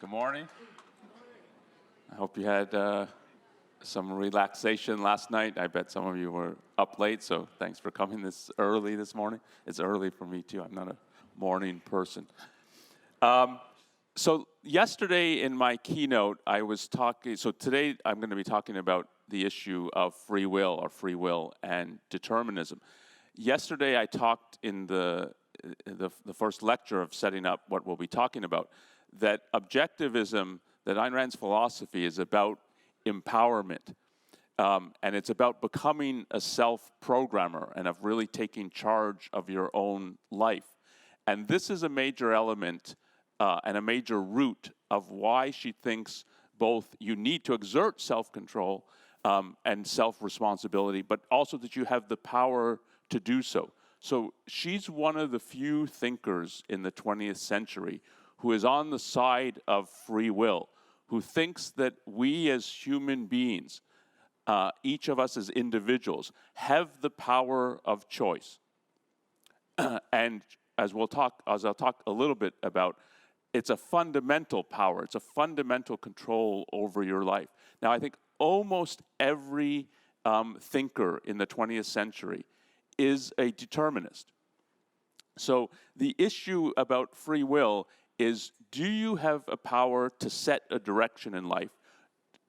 Good morning. I hope you had some relaxation last night. I bet some of you were up late, so thanks for coming this early this morning. It's early for me too. I'm not a morning person. So yesterday in my keynote, I was talking, so today I'm going to be talking about the issue of free will and determinism. Yesterday I talked in the first lecture of setting up what we'll be talking about, that objectivism, that Ayn Rand's philosophy is about empowerment. And it's about becoming a self-programmer and of really taking charge of your own life. And this is a major element and a major root of why she thinks both you need to exert self-control and self-responsibility, but also that you have the power to do so. So she's one of the few thinkers in the 20th century who is on the side of free will, who thinks that we as human beings, each of us as individuals, have the power of choice. And as I'll talk a little bit about, it's a fundamental power. It's a fundamental control over your life. Now, I think almost every thinker in the 20th century is a determinist. So the issue about free will is, do you have a power to set a direction in life?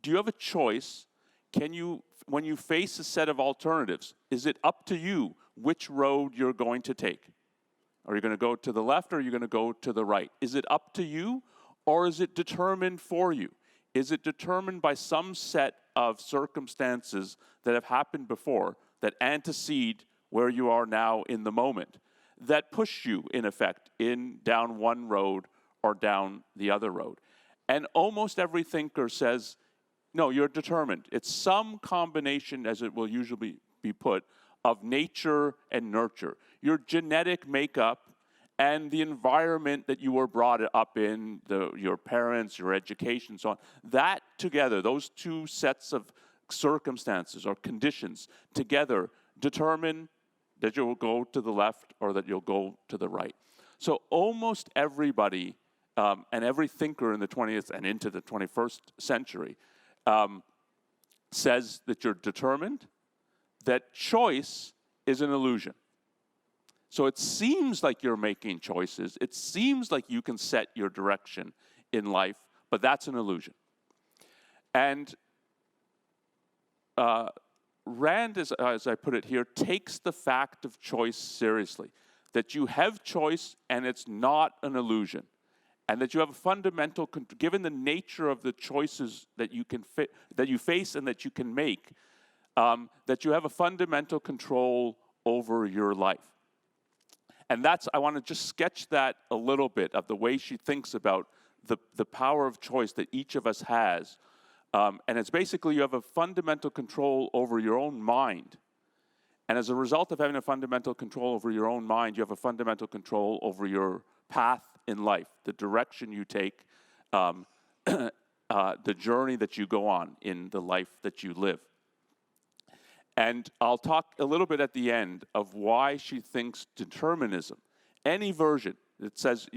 Do you have a choice? Can you, when you face a set of alternatives, is it up to you which road you're going to take? Are you going to go to the left or are you going to go to the right? Is it up to you or is it determined for you? Is it determined by some set of circumstances that have happened before that antecede where you are now in the moment, that push you, in effect, down one road or down the other road? And almost every thinker says, no, you're determined. It's some combination, as it will usually be put, of nature and nurture. Your genetic makeup and the environment that you were brought up in, your parents, your education, so on, that together, those two sets of circumstances or conditions together determine that you'll go to the left or that you'll go to the right. So almost everybody and every thinker in the 20th and into the 21st century says that you're determined, that choice is an illusion. So it seems like you're making choices. It seems like you can set your direction in life, but that's an illusion. And Rand, as I put it here, takes the fact of choice seriously, that you have choice and it's not an illusion, and that you have a fundamental, given the nature of the choices that you face and that you can make, that you have a fundamental control over your life. And I want to just sketch that a little bit of the way she thinks about the power of choice that each of us has. And it's basically you have a fundamental control over your own mind. And as a result of having a fundamental control over your own mind, you have a fundamental control over your path in life, the direction you take, the journey that you go on in the life that you live. And I'll talk a little bit at the end of why she thinks determinism, any version that says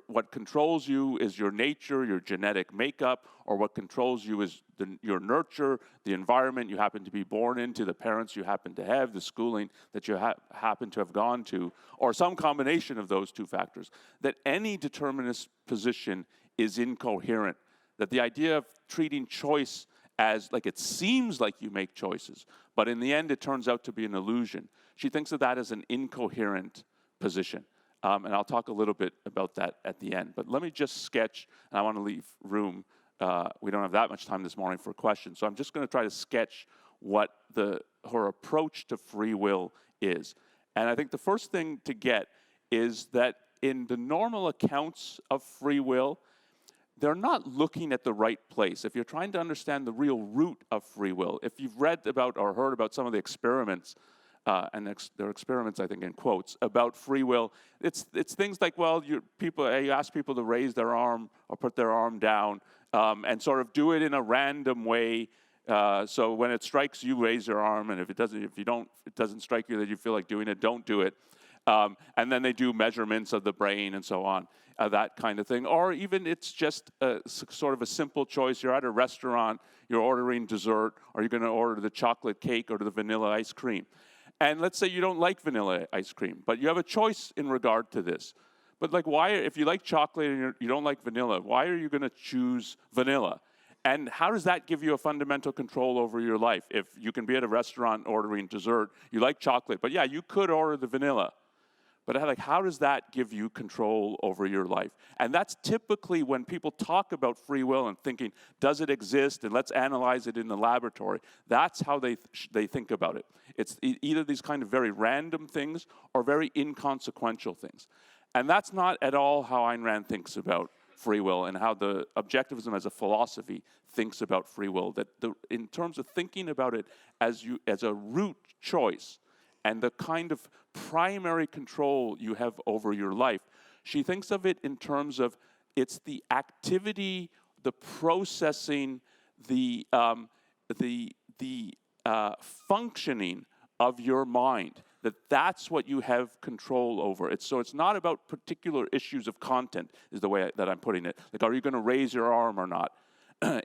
what controls you is your nature, your genetic makeup, or what controls you is your nurture, the environment you happen to be born into, the parents you happen to have, the schooling that you happen to have gone to, or some combination of those two factors, that any determinist position is incoherent, that the idea of treating choice as like it seems like you make choices, but in the end it turns out to be an illusion. She thinks of that as an incoherent position. And I'll talk a little bit about that at the end. But let me just sketch, and I want to leave room. We don't have that much time this morning for questions, so I'm just going to try to sketch what her approach to free will is. And I think the first thing to get is that in the normal accounts of free will, they're not looking at the right place. If you're trying to understand the real root of free will, if you've read about or heard about some of the experiments, and they're experiments, I think, in quotes, about free will, it's things like, well, you ask people to raise their arm or put their arm down and sort of do it in a random way. So when it strikes you, raise your arm, and if it doesn't strike you that you feel like doing it, don't do it. And then they do measurements of the brain and so on, that kind of thing. Or even it's just sort of a simple choice. You're at a restaurant, you're ordering dessert, or you're going to order the chocolate cake or the vanilla ice cream. And let's say you don't like vanilla ice cream, but you have a choice in regard to this. But like, why, if you like chocolate and you don't like vanilla, why are you going to choose vanilla? And how does that give you a fundamental control over your life? If you can be at a restaurant ordering dessert, you like chocolate, but yeah, you could order the vanilla. But like, how does that give you control over your life? And that's typically when people talk about free will and thinking, does it exist? And let's analyze it in the laboratory. That's how they think about it. It's either these kind of very random things or very inconsequential things. And that's not at all how Ayn Rand thinks about free will and how the objectivism as a philosophy thinks about free will. That in terms of thinking about it as a root choice and the kind of primary control you have over your life, she thinks of it in terms of it's the activity, the processing, the functioning of your mind. That's what you have control over. So it's not about particular issues of content, is the way that I'm putting it. Like, are you going to raise your arm or not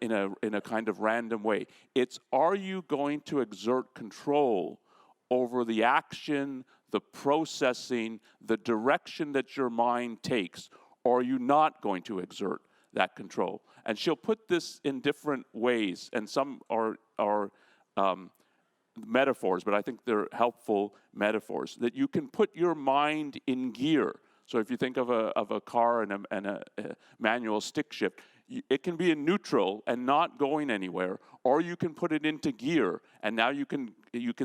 in a kind of random way? It's, are you going to exert control over the action, the processing, the direction that your mind takes, or are you not going to exert that control? And she'll put this in different ways, and some are metaphors, but I think they're helpful metaphors, that you can put your mind in gear. So if you think of a car and a manual stick shift, it can be in neutral and not going anywhere, or you can put it into gear, and now you can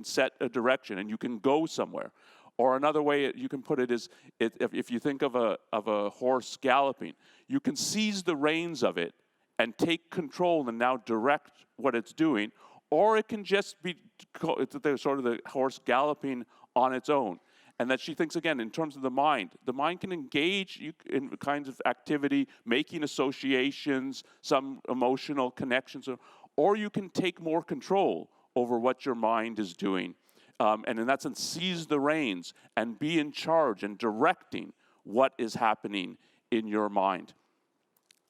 set a direction and you can go somewhere. Or another way you can put it is, if you think of a horse galloping, you can seize the reins of it and take control and now direct what it's doing, or it can just be sort of the horse galloping on its own. And that she thinks, again, in terms of the mind can engage in kinds of activity, making associations, some emotional connections, or you can take more control over what your mind is doing. And in that sense, seize the reins and be in charge and directing what is happening in your mind.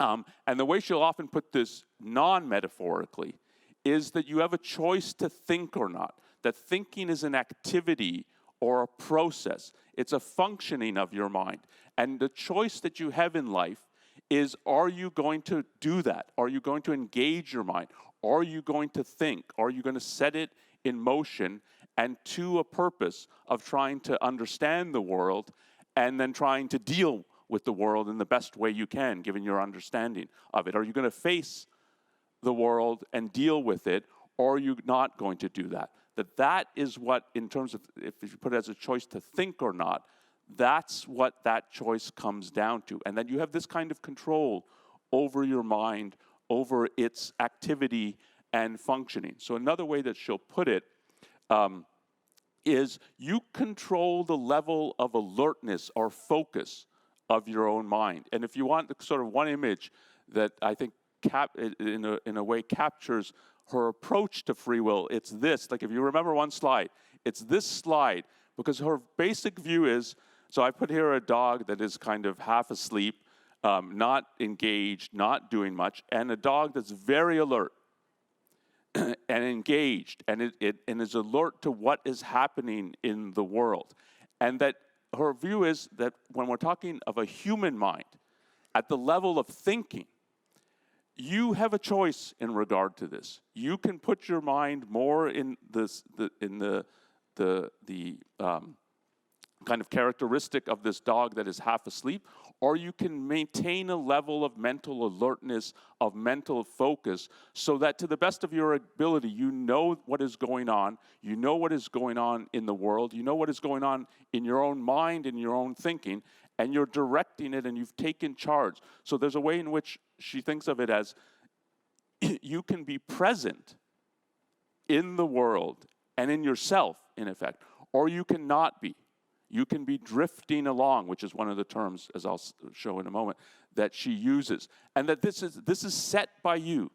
And the way she'll often put this non-metaphorically is that you have a choice to think or not. That thinking is an activity or a process. It's a functioning of your mind. And the choice that you have in life is, are you going to do that? Are you going to engage your mind? Are you going to think? Are you going to set it in motion and to a purpose of trying to understand the world and then trying to deal with the world in the best way you can, given your understanding of it? Are you going to face the world and deal with it, or are you not going to do that? That is what, in terms of, if you put it as a choice to think or not, that's what that choice comes down to. And then you have this kind of control over your mind, over its activity and functioning. So another way that she'll put it is you control the level of alertness or focus of your own mind. And if you want sort of one image that I think in a way captures her approach to free will, it's this. Like, if you remember one slide, it's this slide, because her basic view is, so I put here a dog that is kind of half asleep, not engaged, not doing much, and a dog that's very alert and engaged, and it is alert to what is happening in the world. And that her view is that when we're talking of a human mind, at the level of thinking, you have a choice in regard to this. You can put your mind more in the kind of characteristic of this dog that is half asleep, or you can maintain a level of mental alertness, of mental focus, so that to the best of your ability, you know what is going on, you know what is going on in the world, you know what is going on in your own mind, in your own thinking, and you're directing it and you've taken charge. So there's a way in which she thinks of it as you can be present in the world and in yourself, in effect, or you cannot be. You can be drifting along, which is one of the terms, as I'll show in a moment, that she uses. And that this is set by you.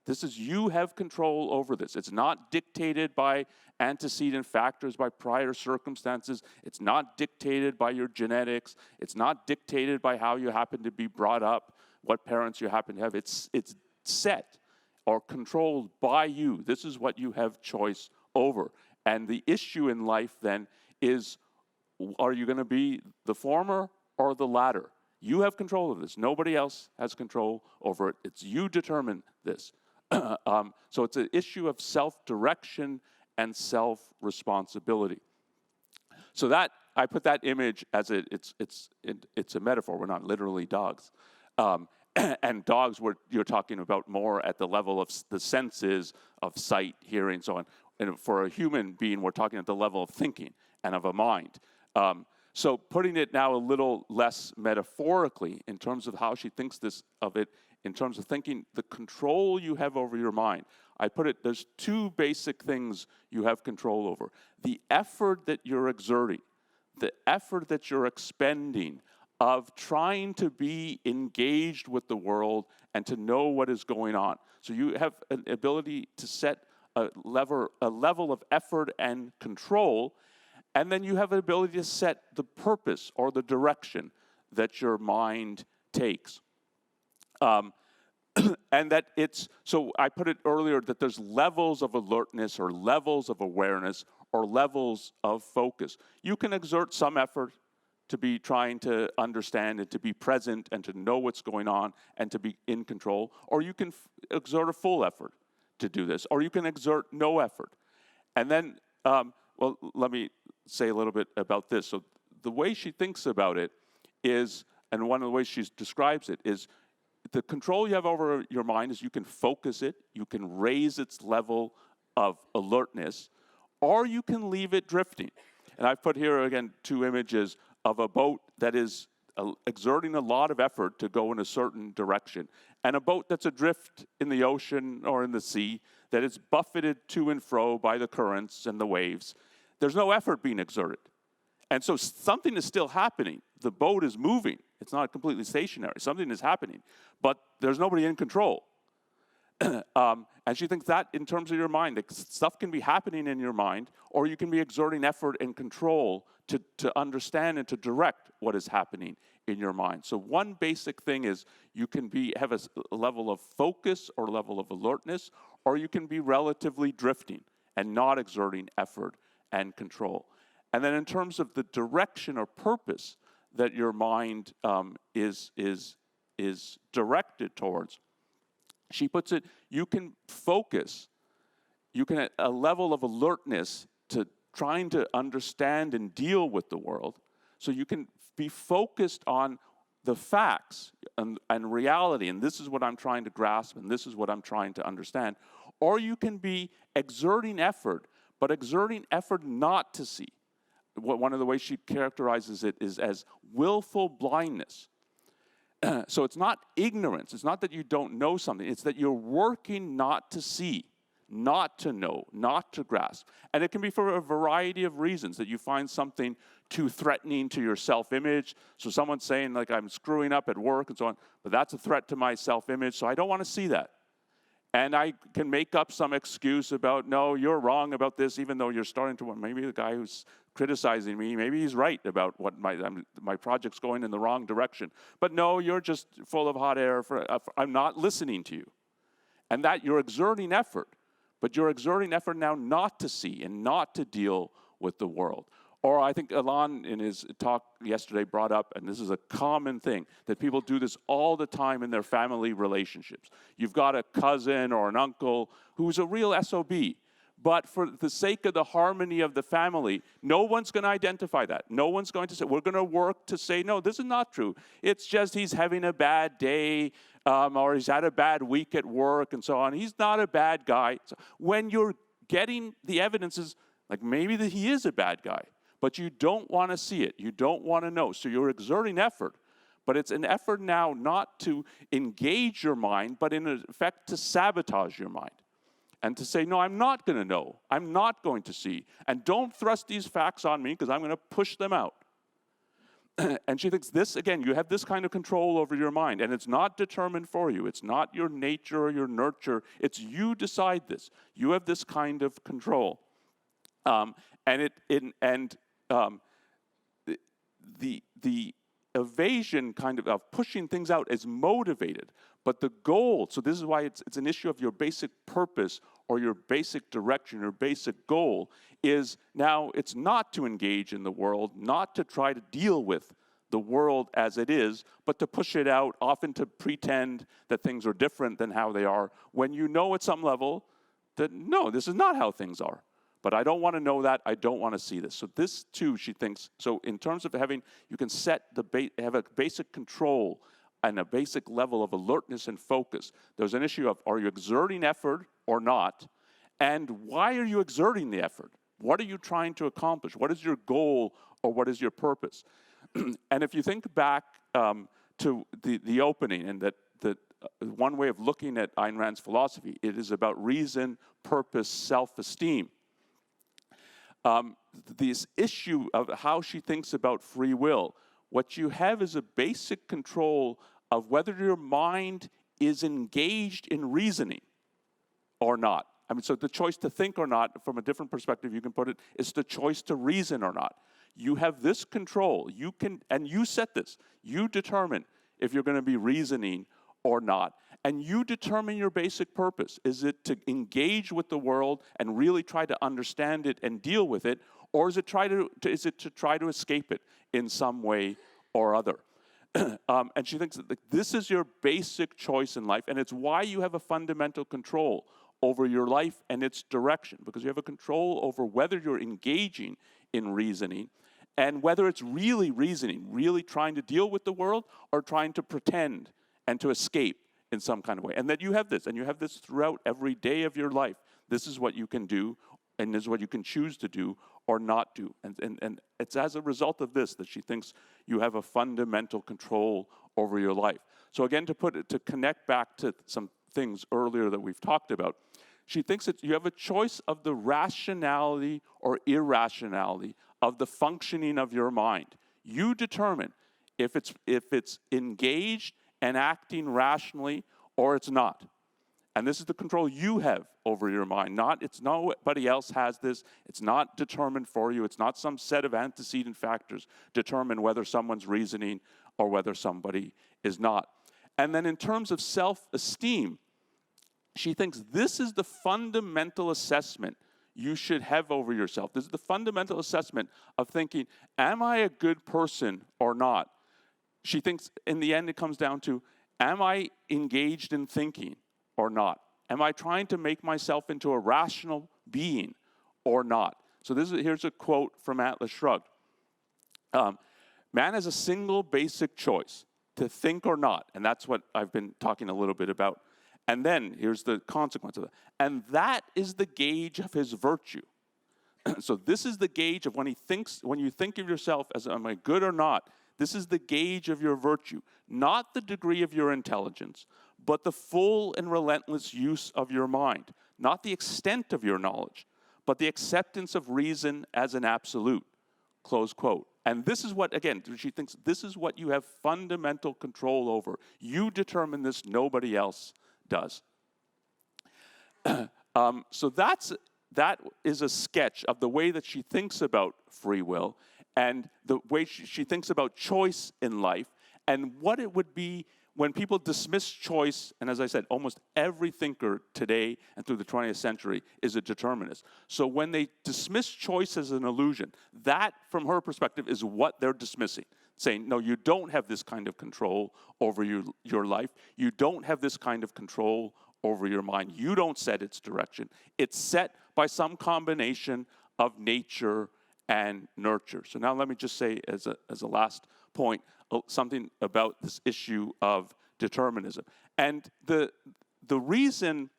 This is, you have control over this. It's not dictated by antecedent factors, by prior circumstances. It's not dictated by your genetics. It's not dictated by how you happen to be brought up, what parents you happen to have. It's set or controlled by you. This is what you have choice over. And the issue in life then is, are you going to be the former or the latter? You have control of this. Nobody else has control over it. It's you determine this. So it's an issue of self-direction and self-responsibility. So that, I put that image as it's a metaphor. We're not literally dogs. And dogs, you're talking about more at the level of the senses of sight, hearing, so on. And for a human being, we're talking at the level of thinking and of a mind. So putting it now a little less metaphorically in terms of how she thinks of it, in terms of thinking the control you have over your mind, I put it, there's two basic things you have control over. The effort that you're exerting, the effort that you're expending of trying to be engaged with the world and to know what is going on. So you have an ability to set a level of effort and control, and then you have an ability to set the purpose or the direction that your mind takes. And that so I put it earlier that there's levels of alertness or levels of awareness or levels of focus. You can exert some effort to be trying to understand and to be present and to know what's going on and to be in control, or you can exert a full effort to do this, or you can exert no effort. And then, well, let me say a little bit about this. So the way she thinks about it is, and one of the ways she describes it is, the control you have over your mind is you can focus it, you can raise its level of alertness, or you can leave it drifting. And I've put here, again, two images of a boat that is exerting a lot of effort to go in a certain direction, and a boat that's adrift in the ocean or in the sea, that is buffeted to and fro by the currents and the waves. There's no effort being exerted. And so something is still happening. The boat is moving. It's not completely stationary. Something is happening, but there's nobody in control. And she thinks that in terms of your mind, that stuff can be happening in your mind, or you can be exerting effort and control to understand and to direct what is happening in your mind. So one basic thing is you can have a level of focus or level of alertness, or you can be relatively drifting and not exerting effort and control. And then in terms of the direction or purpose that your mind is directed towards, she puts it, you can focus, you can a level of alertness to trying to understand and deal with the world, so you can be focused on the facts and reality, and this is what I'm trying to grasp, and this is what I'm trying to understand. Or you can be exerting effort, but exerting effort not to see. One of the ways she characterizes it is as willful blindness. So it's not ignorance. It's not that you don't know something. It's that you're working not to see, not to know, not to grasp. And it can be for a variety of reasons, that you find something too threatening to your self-image. So someone's saying, like, I'm screwing up at work and so on, but that's a threat to my self-image, so I don't want to see that. And I can make up some excuse about, no, you're wrong about this, even though you're starting to, maybe the guy who's criticizing me, maybe he's right about what my project's going in the wrong direction. But no, you're just full of hot air. I'm not listening to you. And that you're exerting effort, but you're exerting effort now not to see and not to deal with the world. Or I think Alon in his talk yesterday brought up, and this is a common thing, that people do this all the time in their family relationships. You've got a cousin or an uncle who's a real SOB, but for the sake of the harmony of the family, no one's going to identify that. No one's going to say, we're going to work to say, no, this is not true. It's just he's having a bad day, or he's had a bad week at work and so on. He's not a bad guy. So when you're getting the evidences, like maybe that he is a bad guy, but you don't want to see it. You don't want to know. So you're exerting effort. But it's an effort now not to engage your mind, but in effect to sabotage your mind. And to say, no, I'm not going to know. I'm not going to see. And don't thrust these facts on me because I'm going to push them out. And she thinks this, again, you have this kind of control over your mind, and it's not determined for you. It's not your nature or your nurture. It's you decide this. You have this kind of control. The evasion kind of pushing things out is motivated, but the goal, so this is why it's an issue of your basic purpose or your basic direction, your basic goal, is now it's not to engage in the world, not to try to deal with the world as it is, but to push it out, often to pretend that things are different than how they are, when you know at some level that, no, this is not how things are. But I don't want to know that. I don't want to see this. So this, too, she thinks, so in terms of having, you can have a basic control and a basic level of alertness and focus. There's an issue of, are you exerting effort or not? And why are you exerting the effort? What are you trying to accomplish? What is your goal or what is your purpose? And if you think back to the opening, and that one way of looking at Ayn Rand's philosophy, it is about reason, purpose, self-esteem. This issue of how she thinks about free will, what you have is a basic control of whether your mind is engaged in reasoning or not. I mean, so the choice to think or not, from a different perspective you can put it, is the choice to reason or not. You have this control. You can, and you set this. You determine if you're going to be reasoning or not. And you determine your basic purpose. Is it to engage with the world and really try to understand it and deal with it, or is it to try to escape it in some way or other? And she thinks that this is your basic choice in life, and it's why you have a fundamental control over your life and its direction, because you have a control over whether you're engaging in reasoning and whether it's really reasoning, really trying to deal with the world, or trying to pretend and to escape in some kind of way. And that you have this, and you have this throughout every day of your life. This is what you can do, and this is what you can choose to do or not do. And it's as a result of this that she thinks you have a fundamental control over your life. So again, to connect back to some things earlier that we've talked about, she thinks that you have a choice of the rationality or irrationality of the functioning of your mind. You determine if it's engaged and acting rationally or it's not. And this is the control you have over your mind. It's nobody else has this. It's not determined for you. It's not some set of antecedent factors determine whether someone's reasoning or whether somebody is not. And then in terms of self-esteem, she thinks this is the fundamental assessment you should have over yourself. This is the fundamental assessment of thinking, am I a good person or not? She thinks in the end it comes down to, am I engaged in thinking or not? Am I trying to make myself into a rational being or not? So here's a quote from Atlas Shrugged. Man has a single basic choice, to think or not. And that's what I've been talking a little bit about. And then here's the consequence of that. And that is the gauge of his virtue. So this is the gauge of when you think of yourself as, am I good or not? This is the gauge of your virtue, not the degree of your intelligence, but the full and relentless use of your mind, not the extent of your knowledge, but the acceptance of reason as an absolute, close quote. And this is what, again, she thinks this is what you have fundamental control over. You determine this, nobody else does. So that is a sketch of the way that she thinks about free will and the way she thinks about choice in life and what it would be when people dismiss choice. And as I said, almost every thinker today and through the 20th century is a determinist. So when they dismiss choice as an illusion, that, from her perspective, is what they're dismissing. Saying, no, you don't have this kind of control over your life. You don't have this kind of control over your mind. You don't set its direction. It's set by some combination of nature and nurture. So now let me just say as a last point, something about this issue of determinism. And the reason,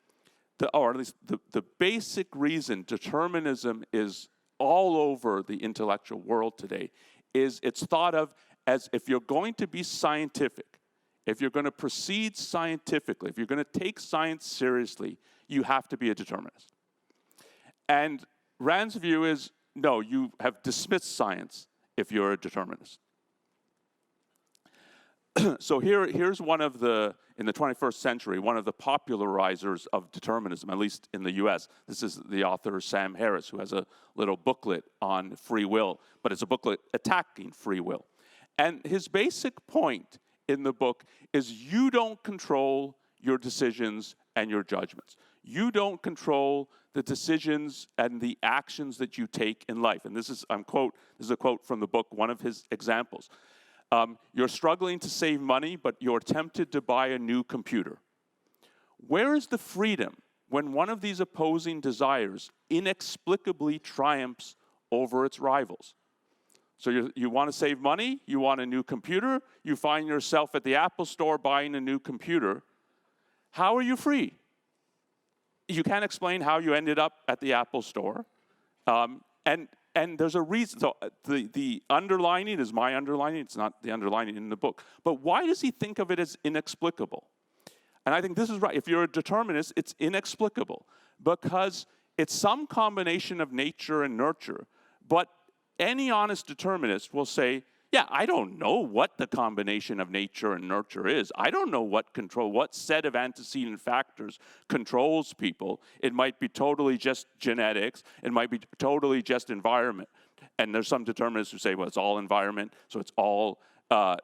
or at least the basic reason determinism is all over the intellectual world today is it's thought of as, if you're going to be scientific, if you're going to proceed scientifically, if you're going to take science seriously, you have to be a determinist. And Rand's view is, no, you have dismissed science if you're a determinist. So here's one of the, in the 21st century, one of the popularizers of determinism, at least in the US. This is the author Sam Harris, who has a little booklet on free will, but it's a booklet attacking free will. And his basic point in the book is you don't control your decisions and your judgments. You don't control the decisions and the actions that you take in life. And this is a quote from the book, one of his examples. You're struggling to save money, but you're tempted to buy a new computer. Where is the freedom when one of these opposing desires inexplicably triumphs over its rivals? So you want to save money, you want a new computer, you find yourself at the Apple store buying a new computer. How are you free? You can't explain how you ended up at the Apple store. And there's a reason. So the underlining is my underlining. It's not the underlining in the book. But why does he think of it as inexplicable? And I think this is right. If you're a determinist, it's inexplicable because it's some combination of nature and nurture. But any honest determinist will say, yeah, I don't know what the combination of nature and nurture is. I don't know what set of antecedent factors controls people. It might be totally just genetics. It might be totally just environment. And there's some determinists who say, well, it's all environment, so it's all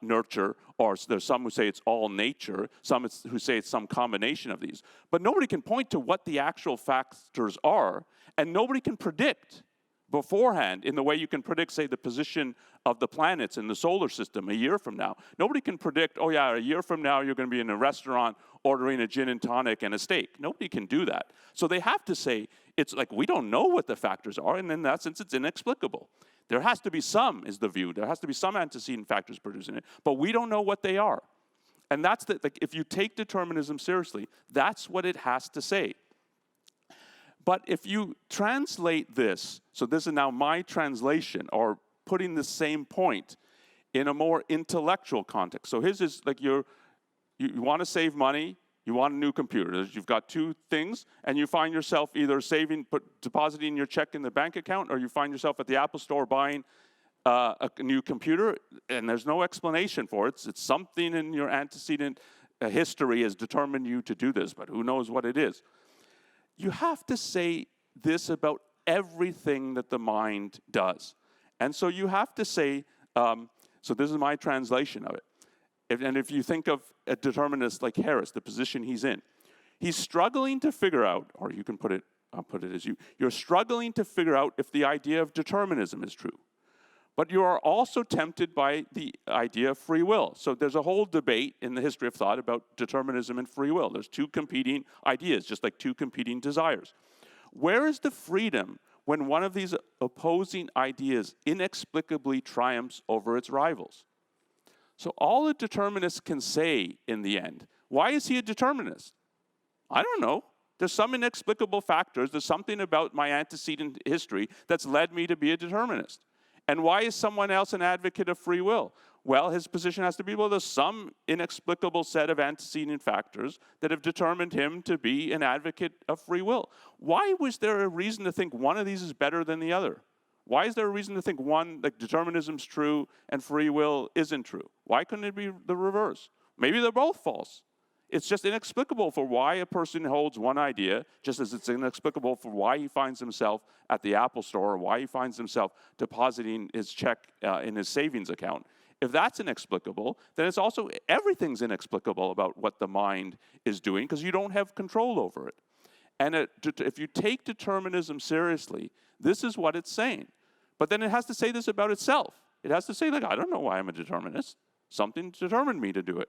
nurture. Or there's some who say it's all nature. Some who say it's some combination of these. But nobody can point to what the actual factors are, and nobody can predict beforehand in the way you can predict, say, the position of the planets in the solar system a year from now. Nobody can predict, oh yeah, a year from now you're going to be in a restaurant ordering a gin and tonic and a steak. Nobody can do that. So they have to say, it's like, we don't know what the factors are, and in that sense it's inexplicable. There has to be some, is the view. There has to be some antecedent factors producing it, but we don't know what they are. And that's if you take determinism seriously, that's what it has to say. But if you translate this, so this is now my translation, or putting the same point in a more intellectual context. So his is like you want to save money, you want a new computer. You've got two things, and you find yourself either depositing your check in the bank account, or you find yourself at the Apple store buying a new computer, and there's no explanation for it. It's something in your antecedent history has determined you to do this, but who knows what it is. You have to say this about everything that the mind does. And so you have to say, so this is my translation of it. If you think of a determinist like Harris, the position he's in, he's struggling to figure out, or you can put it, I'll put it as you're struggling to figure out if the idea of determinism is true. But you are also tempted by the idea of free will. So there's a whole debate in the history of thought about determinism and free will. There's two competing ideas, just like two competing desires. Where is the freedom when one of these opposing ideas inexplicably triumphs over its rivals? So all a determinist can say in the end, why is he a determinist? I don't know. There's some inexplicable factors. There's something about my antecedent history that's led me to be a determinist. And why is someone else an advocate of free will? Well, his position has to be, well, there's some inexplicable set of antecedent factors that have determined him to be an advocate of free will. Why was there a reason to think one of these is better than the other? Why is there a reason to think one, like determinism's true and free will isn't true? Why couldn't it be the reverse? Maybe they're both false. It's just inexplicable for why a person holds one idea, just as it's inexplicable for why he finds himself at the Apple store or why he finds himself depositing his check in his savings account. If that's inexplicable, then it's also, everything's inexplicable about what the mind is doing because you don't have control over it. And if you take determinism seriously, this is what it's saying. But then it has to say this about itself. It has to say, like, I don't know why I'm a determinist. Something determined me to do it.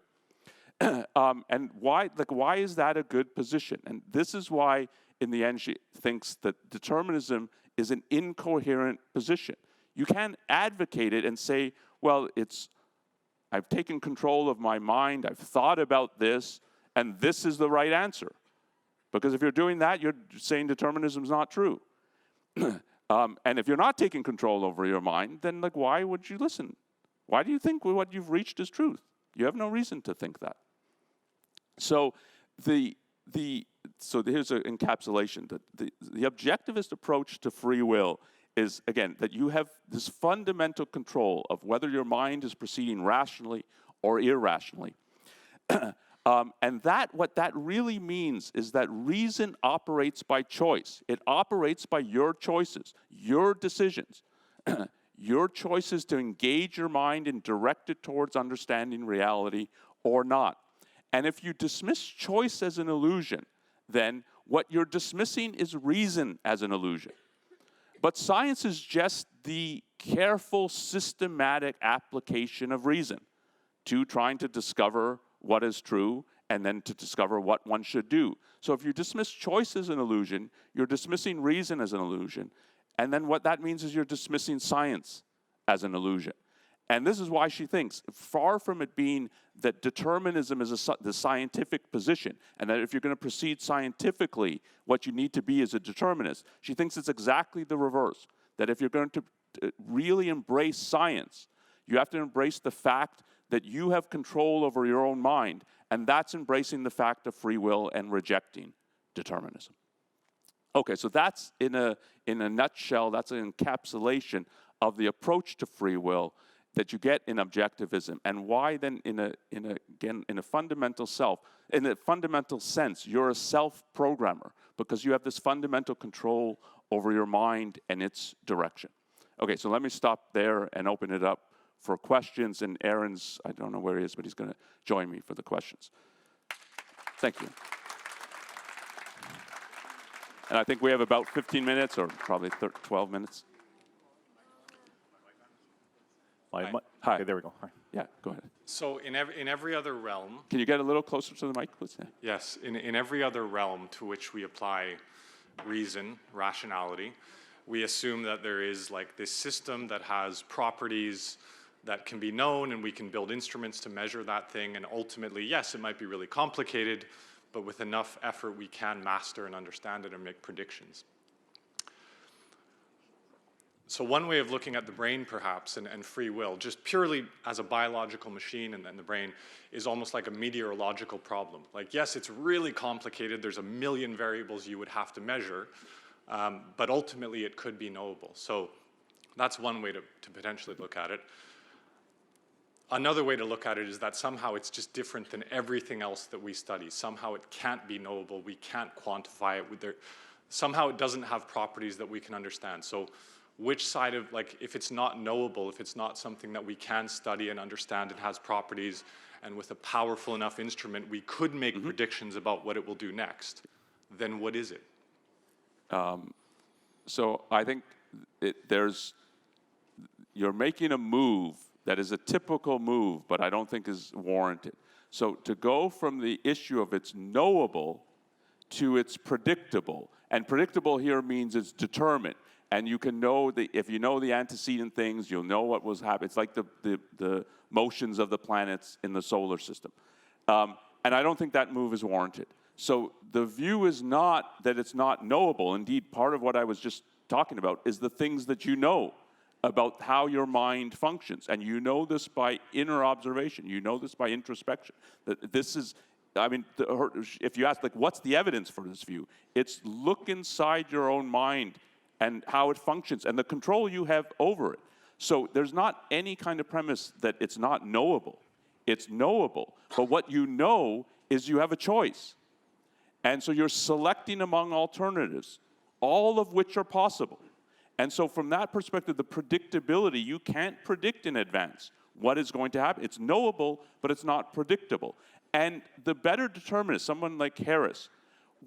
And why is that a good position? And this is why, in the end, she thinks that determinism is an incoherent position. You can't advocate it and say, well, I've taken control of my mind, I've thought about this, and this is the right answer. Because if you're doing that, you're saying determinism is not true. And if you're not taking control over your mind, then why would you listen? Why do you think what you've reached is truth? You have no reason to think that. So so here's an encapsulation. The objectivist approach to free will is, again, that you have this fundamental control of whether your mind is proceeding rationally or irrationally. And what that really means is that reason operates by choice. It operates by your choices, your decisions, your choices to engage your mind and direct it towards understanding reality or not. And if you dismiss choice as an illusion, then what you're dismissing is reason as an illusion. But science is just the careful, systematic application of reason to trying to discover what is true and then to discover what one should do. So if you dismiss choice as an illusion, you're dismissing reason as an illusion. And then what that means is you're dismissing science as an illusion. And this is why she thinks, far from it being that determinism is the scientific position, and that if you're going to proceed scientifically, what you need to be is a determinist, she thinks it's exactly the reverse. That if you're going to really embrace science, you have to embrace the fact that you have control over your own mind, and that's embracing the fact of free will and rejecting determinism. Okay, so that's in a nutshell, that's an encapsulation of the approach to free will that you get in objectivism, and why then in a fundamental sense, you're a self-programmer, because you have this fundamental control over your mind and its direction. Okay, so let me stop there and open it up for questions, and Aaron's, I don't know where he is, but he's going to join me for the questions. Thank you. And I think we have about 15 minutes, or probably 12 minutes. Hi. Okay, there we go. Hi. Yeah, go ahead. So in every other realm... Can you get a little closer to the mic, please? Yes, in every other realm to which we apply reason, rationality, we assume that there is like this system that has properties that can be known, and we can build instruments to measure that thing, and ultimately, yes, it might be really complicated, but with enough effort we can master and understand it and make predictions. So one way of looking at the brain, perhaps, and free will, just purely as a biological machine and the brain, is almost like a meteorological problem. Like, yes, it's really complicated. There's a million variables you would have to measure, but ultimately it could be knowable. So that's one way to potentially look at it. Another way to look at it is that somehow it's just different than everything else that we study. Somehow it can't be knowable. We can't quantify it. Somehow it doesn't have properties that we can understand. So which side of, like, if it's not knowable, if it's not something that we can study and understand, it has properties, and with a powerful enough instrument, we could make predictions about what it will do next, then what is it? So I think you're making a move that is a typical move, but I don't think is warranted. So to go from the issue of it's knowable to it's predictable, and predictable here means it's determined. And you can know, if you know the antecedent things, you'll know what was happening. It's like the motions of the planets in the solar system. And I don't think that move is warranted. So the view is not that it's not knowable. Indeed, part of what I was just talking about is the things that you know about how your mind functions. And you know this by inner observation. You know this by introspection. That this is, I mean, if you ask, like, what's the evidence for this view? It's look inside your own mind and how it functions, and the control you have over it. So there's not any kind of premise that it's not knowable. It's knowable, but what you know is you have a choice. And so you're selecting among alternatives, all of which are possible. And so from that perspective, the predictability, you can't predict in advance what is going to happen. It's knowable, but it's not predictable. And the better determinist, someone like Harris,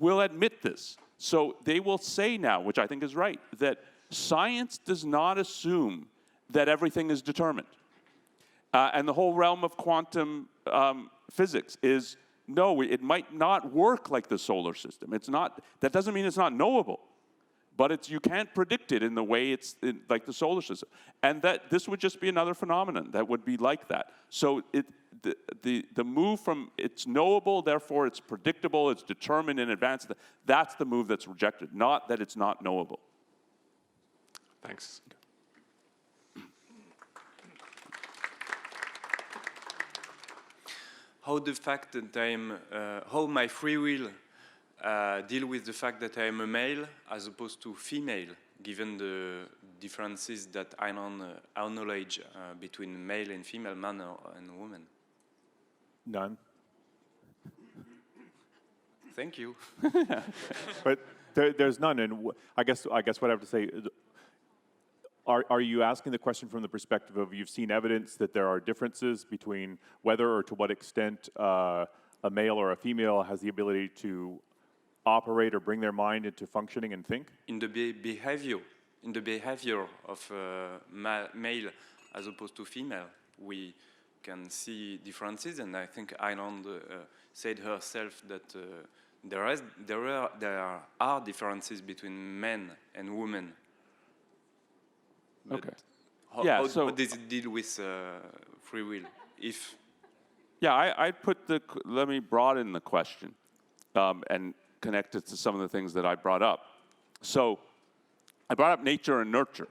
will admit this. So they will say now, which I think is right, that science does not assume that everything is determined. And the whole realm of quantum physics is, no, it might not work like the solar system. It's not, that doesn't mean it's not knowable, but you can't predict it in the way it's like the solar system. And that this would just be another phenomenon that would be like that. So the move from it's knowable, therefore it's predictable, it's determined in advance, that's the move that's rejected, not that it's not knowable. Thanks. How the fact that how my free will deal with the fact that I am a male as opposed to female, given the differences that I acknowledge between male and female, man and woman. None. Thank you. But there's none, and I guess what I have to say, are you asking the question from the perspective of you've seen evidence that there are differences between whether or to what extent a male or a female has the ability to operate or bring their mind into functioning and think? In the behavior of male as opposed to female, we can see differences, and I think Ayn Rand said herself that there are differences between men and women. But Okay. How So does it deal with free will? If I put let me broaden the question and connect it to some of the things that I brought up. So I brought up nature and nurture.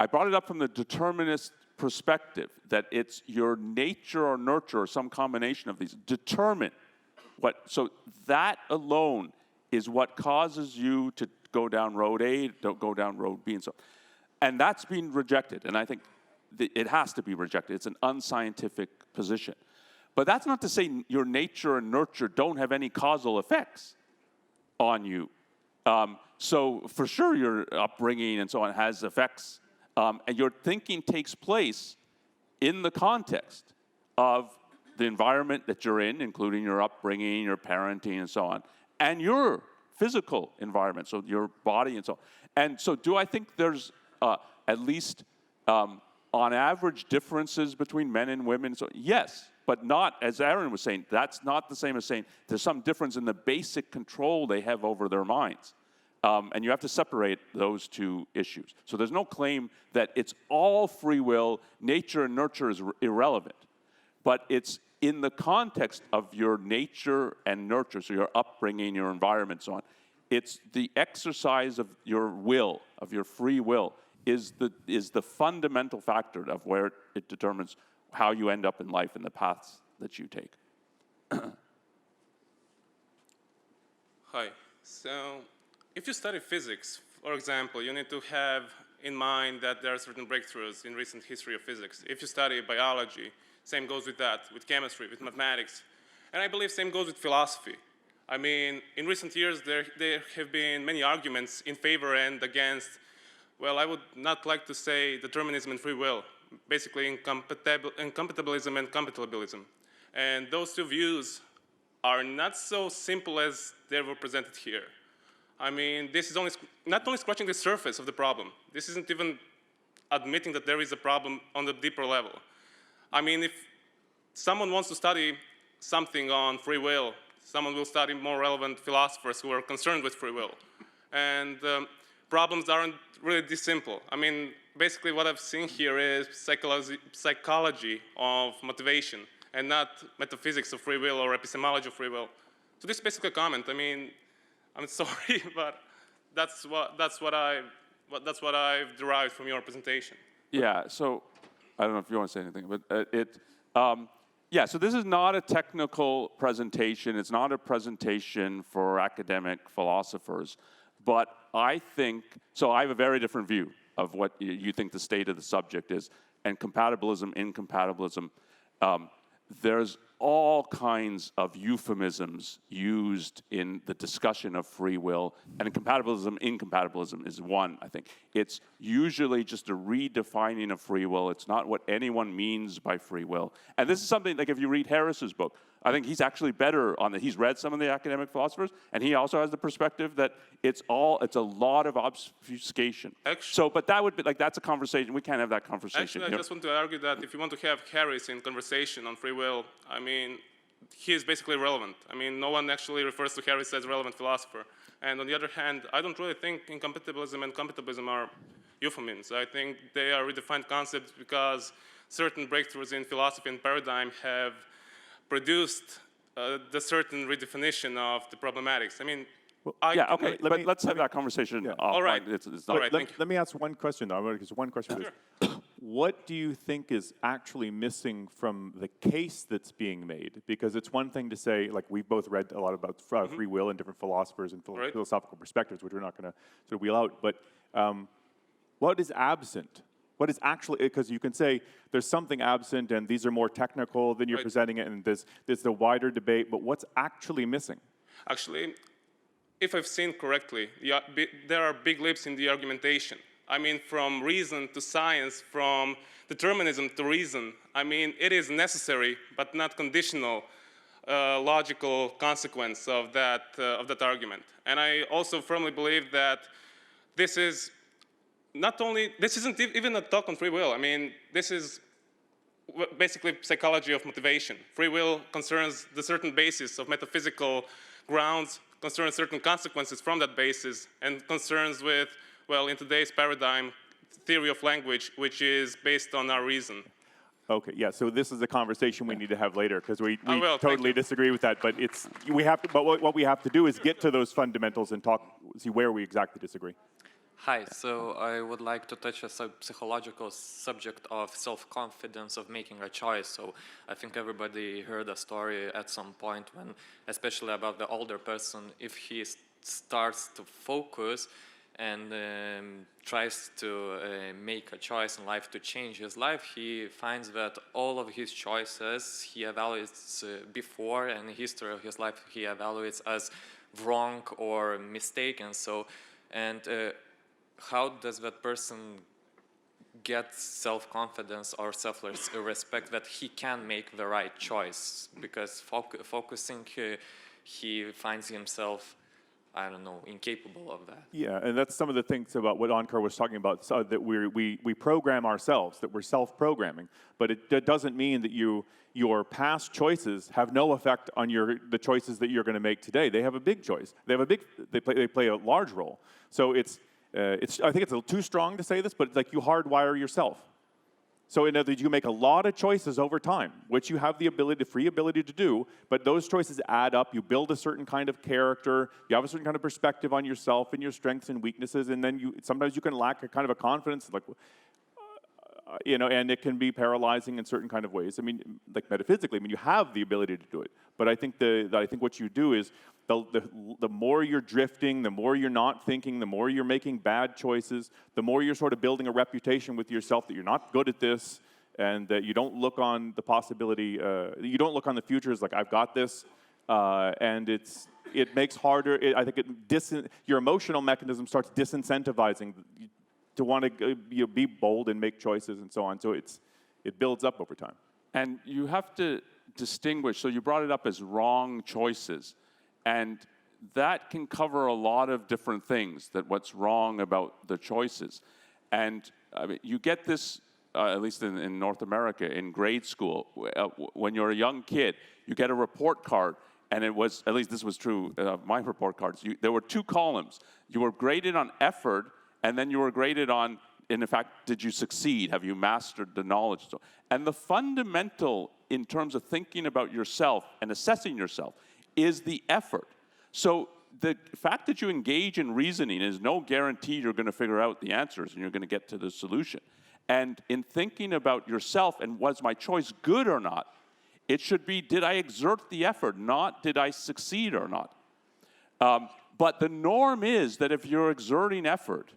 I brought it up from the determinist perspective, that it's your nature or nurture or some combination of these determine what. So that alone is what causes you to go down road A, don't go down road B, and so on. And that's been rejected, and I think it has to be rejected. It's an unscientific position. But that's not to say your nature and nurture don't have any causal effects on you. So for sure your upbringing and so on has effects, and your thinking takes place in the context of the environment that you're in, including your upbringing, your parenting, and so on, and your physical environment, so your body and so on. And so do I think there's at least on average differences between men and women? So yes, but not, as Aaron was saying, that's not the same as saying there's some difference in the basic control they have over their minds. And you have to separate those two issues. So there's no claim that it's all free will, nature and nurture is irrelevant. But it's in the context of your nature and nurture, so your upbringing, your environment, so on. It's the exercise of your will, of your free will, is the fundamental factor of where it determines how you end up in life and the paths that you take. Hi. So if you study physics, for example, you need to have in mind that there are certain breakthroughs in recent history of physics. If you study biology, same goes with that, with chemistry, with mathematics. And I believe same goes with philosophy. I mean, in recent years, there have been many arguments in favor and against, well, I would not like to say determinism and free will, basically incompatibilism and compatibilism. And those two views are not so simple as they were presented here. I mean, this is not only scratching the surface of the problem. This isn't even admitting that there is a problem on the deeper level. I mean, if someone wants to study something on free will, someone will study more relevant philosophers who are concerned with free will. And problems aren't really this simple. I mean, basically what I've seen here is psychology of motivation and not metaphysics of free will or epistemology of free will. So this is basically a comment. I mean, I'm sorry, but that's what I've derived from your presentation. Yeah, so I don't know if you want to say anything, but yeah, so this is not a technical presentation. It's not a presentation for academic philosophers. But I think, so I have a very different view of what you think the state of the subject is. And compatibilism, incompatibilism, there's all kinds of euphemisms used in the discussion of free will. And compatibilism, incompatibilism is one, I think. It's usually just a redefining of free will. It's not what anyone means by free will. And this is something, like if you read Harris's book, I think he's actually better on it. He's read some of the academic philosophers, and he also has the perspective that it's a lot of obfuscation. Actually, but that would be, like, that's a conversation. We can't have that conversation. Actually, I just want to argue that if you want to have Harris in conversation on free will, I mean, he is basically relevant. I mean, no one actually refers to Harris as a relevant philosopher. And on the other hand, I don't really think incompatibilism and compatibilism are euphemisms. I think they are redefined concepts because certain breakthroughs in philosophy and paradigm have produced the certain redefinition of the problematics. I mean, yeah, okay, but let's have that conversation. Yeah. All right. It's All right, thank you. Let me ask one question, though. Because one question is, what do you think is actually missing from the case that's being made? Because it's one thing to say, like, we've both read a lot about free will and different philosophers and Right. philosophical perspectives, which we're not going to sort of wheel out. But what is absent? What is actually, because you can say there's something absent and these are more technical than you're Right. presenting it, and there's the wider debate, but what's actually missing? Actually, if I've seen correctly, there are big leaps in the argumentation. I mean, from reason to science, from determinism to reason. I mean, it is necessary, but not conditional, logical consequence of that argument. And I also firmly believe that this isn't even a talk on free will. I mean, this is basically psychology of motivation. Free will concerns the certain basis of metaphysical grounds, concerns certain consequences from that basis, and concerns with, well, in today's paradigm, theory of language, which is based on our reason. Okay, yeah, so this is a conversation we need to have later, because we will, totally disagree with that, but what we have to do is get to those fundamentals and see where we exactly disagree. Hi, so I would like to touch a psychological subject of self-confidence of making a choice. So I think everybody heard a story at some point when, especially about the older person, if he starts to focus and tries to make a choice in life to change his life, he finds that all of his choices he evaluates before, and the history of his life he evaluates as wrong or mistaken. So, how does that person get self-confidence or self-respect that he can make the right choice? Because focusing, he finds himself, I don't know, incapable of that. Yeah, and that's some of the things about what Onkar was talking about, so that we program ourselves, that we're self-programming. But it doesn't mean that your past choices have no effect on the choices that you're going to make today. They have a big choice. They play a large role. So I think it's a little too strong to say this, but it's like you hardwire yourself. So in other words, you make a lot of choices over time, which you have the free ability to do, but those choices add up. You build a certain kind of character, you have a certain kind of perspective on yourself and your strengths and weaknesses, and then sometimes you can lack a kind of a confidence, like, and it can be paralyzing in certain kind of ways. I mean, like metaphysically, I mean, you have the ability to do it, but I think what you do is the more you're drifting, the more you're not thinking, the more you're making bad choices, the more you're sort of building a reputation with yourself that you're not good at this, and that you don't look on the possibility, you don't look on the future as like, I've got this, and it makes harder. I think your emotional mechanism starts disincentivizing to want to be bold and make choices and so on. So it builds up over time. And you have to distinguish, so you brought it up as wrong choices, and that can cover a lot of different things, that what's wrong about the choices. And I mean, you get this, at least in North America, in grade school, when you're a young kid, you get a report card, and it was, at least this was true of my report cards, there were 2 columns. You were graded on effort, and then you were graded on, in fact, did you succeed? Have you mastered the knowledge? And the fundamental, in terms of thinking about yourself and assessing yourself, is the effort. So the fact that you engage in reasoning is no guarantee you're going to figure out the answers and you're going to get to the solution. And in thinking about yourself and was my choice good or not, it should be, did I exert the effort, not did I succeed or not. But the norm is that if you're exerting effort,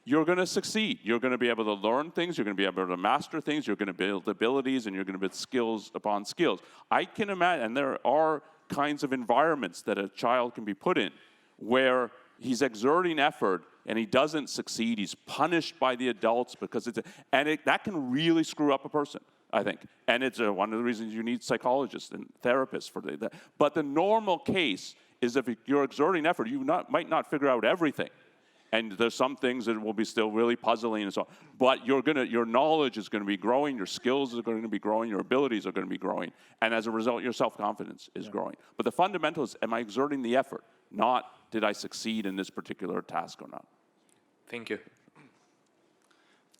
you're going to succeed. You're going to be able to learn things, you're going to be able to master things, you're going to build abilities, and you're going to build skills upon skills. I can imagine, and there are kinds of environments that a child can be put in where he's exerting effort and he doesn't succeed, he's punished by the adults because that can really screw up a person, I think. And it's one of the reasons you need psychologists and therapists for that. But the normal case is if you're exerting effort, you might not figure out everything. And there's some things that will be still really puzzling and so on. But your knowledge is going to be growing, your skills are going to be growing, your abilities are going to be growing. And as a result, your self-confidence is growing. But the fundamental is, am I exerting the effort? Not, did I succeed in this particular task or not? Thank you.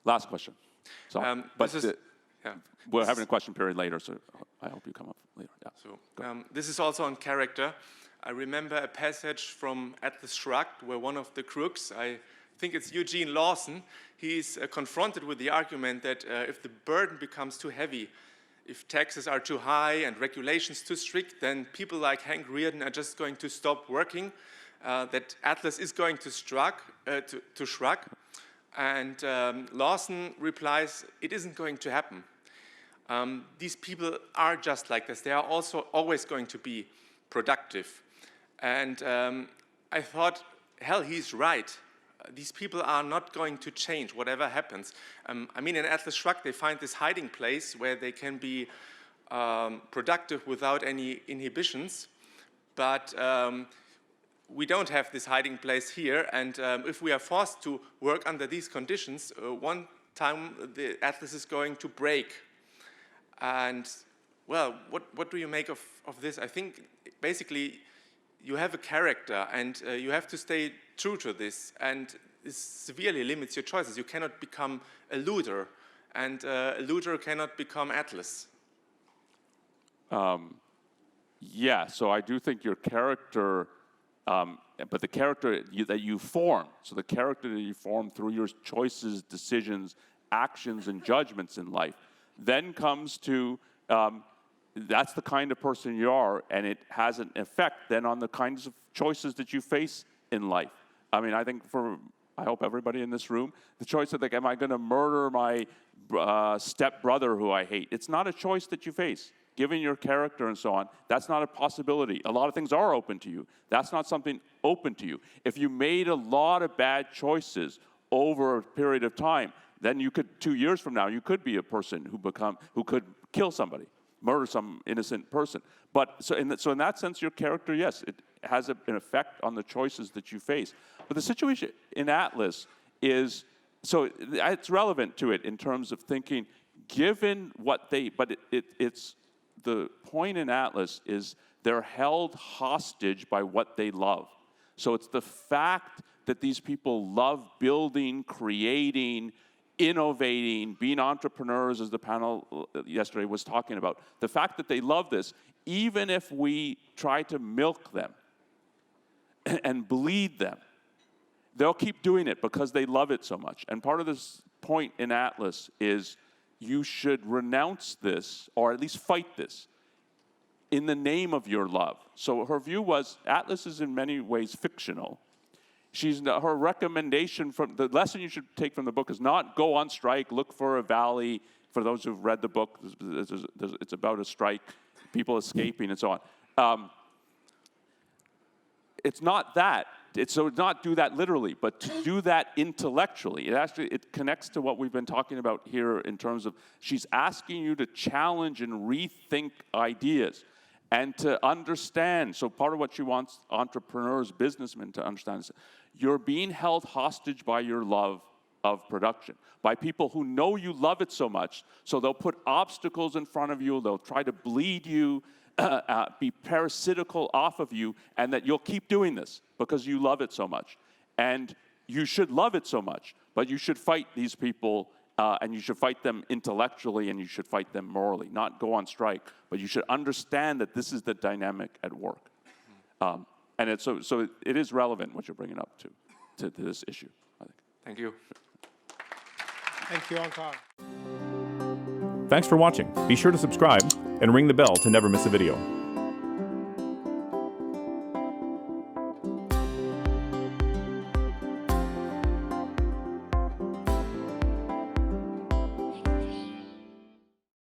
Last question. So, we're having a question period later, so I hope you come up later. Yeah. So, this is also on character. I remember a passage from Atlas Shrugged where one of the crooks, I think it's Eugene Lawson, he's confronted with the argument that if the burden becomes too heavy, if taxes are too high and regulations too strict, then people like Hank Rearden are just going to stop working, that Atlas is going to shrug. And Lawson replies, it isn't going to happen. These people are just like this. They are also always going to be productive. And I thought, hell, he's right. These people are not going to change, whatever happens. I mean, in Atlas Shrugged, they find this hiding place where they can be productive without any inhibitions. But we don't have this hiding place here. And if we are forced to work under these conditions, one time the Atlas is going to break. And, well, what do you make of this? I think, basically, you have a character, and you have to stay true to this, and this severely limits your choices. You cannot become a looter, and a looter cannot become Atlas. Yeah, so I do think your character, but the character that you form, so the character that you form through your choices, decisions, actions, and judgments in life, then comes to, that's the kind of person you are, and it has an effect then on the kinds of choices that you face in life. I mean, I think I hope everybody in this room, the choice of, like, am I going to murder my stepbrother who I hate? It's not a choice that you face. Given your character and so on, that's not a possibility. A lot of things are open to you. That's not something open to you. If you made a lot of bad choices over a period of time, then you could, 2 years from now, you could be a person who could kill somebody, murder some innocent person. But so in that sense, your character, yes, it has an effect on the choices that you face. But the situation in Atlas is, so it's relevant to it in terms of thinking, given what it's the point in Atlas is they're held hostage by what they love. So it's the fact that these people love building, creating, innovating, being entrepreneurs, as the panel yesterday was talking about. The fact that they love this, even if we try to milk them and bleed them, they'll keep doing it because they love it so much. And part of this point in Atlas is you should renounce this, or at least fight this, in the name of your love. So her view was, Atlas is in many ways fictional. Her recommendation, from the lesson you should take from the book is not go on strike, look for a valley. For those who've read the book, it's about a strike, people escaping and so on. It's not that. So not do that literally, but to do that intellectually. It connects to what we've been talking about here in terms of she's asking you to challenge and rethink ideas and to understand. So part of what she wants entrepreneurs, businessmen to understand is you're being held hostage by your love of production, by people who know you love it so much, so they'll put obstacles in front of you, they'll try to bleed you, be parasitical off of you, and that you'll keep doing this because you love it so much. And you should love it so much, but you should fight these people, and you should fight them intellectually, and you should fight them morally. Not go on strike, but you should understand that this is the dynamic at work. And it is relevant what you're bringing up to this issue, I think. Thank you. Thank you, Onkar. Thanks for watching. Be sure to subscribe and ring the bell to never miss a video.